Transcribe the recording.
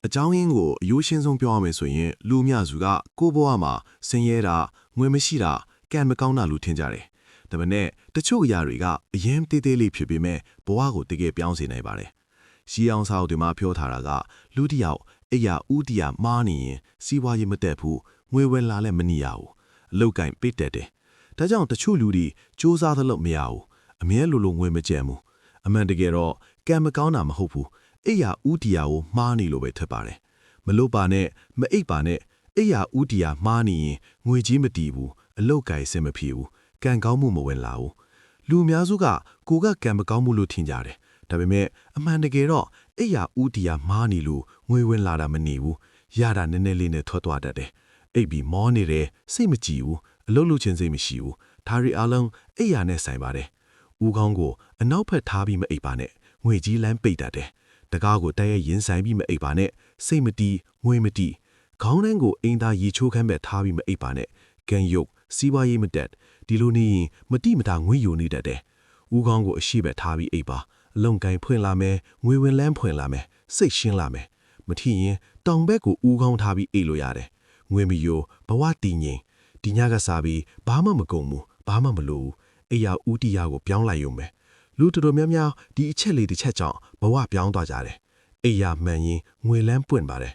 အကြောင်းရင်းကိုအယိုးရှင်းဆုံးပြောရမယ်ဆိုရင်လူအများစုကကိုယ့်ဘဝမှာဆင်းရဲတာငွေမရှိတာကံမကောင်းတာလို့ထင်ကြတယ်။ဒါပေမဲ့တချို့အရာတွေကအရင်တေးသေးလေးဖြစ်ပေမဲ့ဘဝကိုတကယ်ပြောင်းစေနိုင်ပါတယ်။ရှီအောင်စာအုပ်တွေမှာပြောထားတာကလူတစ်ယောက်အိယာဦးတီယာမားနေရင်စီးပွားရေးမတက်ဘူးငွေဝင်လာလည်းမနီရဘူးအလုတ်ကင်ပိတ်တက်တယ်။ဒါကြောင့်တချို့လူတွေစူးစမ်းသလို့မရဘူးအမြဲလိုငွေမကြံဘူးအမှန်တကယ်တော့ကံမကောင်းတာမဟုတ်ဘူးအိယာဦးတီယာကိုမှားနေလို့ပဲထပ်ပါတယ်မလို့ပါနဲ့မအိပ်ပါနဲ့အိယာဦးတီယာမှားနေရင်ငွေကြီးမတီးဘူးအလုတ်ကင်စင်မပြေဘူးကံကောင်းမှုမဝင်လာဘူးလူအများစုကကိုကကံမကောင်းမှုလို့ထင်ကြတယ်ဒါပေမဲ့အမှန်တကယ်တော့အိယာဦးတီယာမှားနေလို့ငွေဝင်လာတာမနေဘူးရတာနည်းနည်းလေးနဲ့ထွက်သွားတတ်တယ်အိပ်ပြီးမောနေတယ်စိတ်မကြည်ဘူးအလုတ်လုပ်ခြင်းစိတ်မရှိဘူးဒါရီအလုံးအိယာနဲ့ဆိုင်ပါတယ်ဦးခေါင်းကိုအနောက်ဖက်ထားပြီးမအိပ်ပါနဲ့ငွေကြီးလမ်းပိတ်တတ်တယ်တကားကိုတိုက်ရိုက်ရင်ဆိုင်ပြီးမအိပ်ပါနဲ့စိတ်မတီးငွေမတီးခေါင်းနှန်းကိုအင်းသားရေချိုးခမ်းပဲထားပြီးမအိပ်ပါနဲ့ကံရုပ်စီးပွားရေးမတက်ဒီလိုနေရင်မတိမတာငွေယိုနေတတ်တယ်ဦးခေါင်းကိုအရှိပဲထားပြီးအိပ်ပါအလုံကိုင်းဖွင့်လာမယ်ငွေဝင်လန်းဖွင့်လာမယ်စိတ်ရှင်းလာမယ်မထီရင်တောင်ဘက်ကိုဦးခေါင်းထားပြီးအိပ်လို့ရတယ်ငွေမယိုဘဝတည်ငြိမ်ဒီညကစားပြီးဘာမှမကုန်ဘူးဘာမှမလိုဘူးအိယာဦးတီယာကိုပြောင်းလိုက်ရုံပဲလူတော်များများဒီအချက်လေးတစ်ချက်ကြောင့်ဘဝပြောင်းသွားကြတယ်အိယာမှန်ရင်ငွေလန်းပွင့်ပါတယ်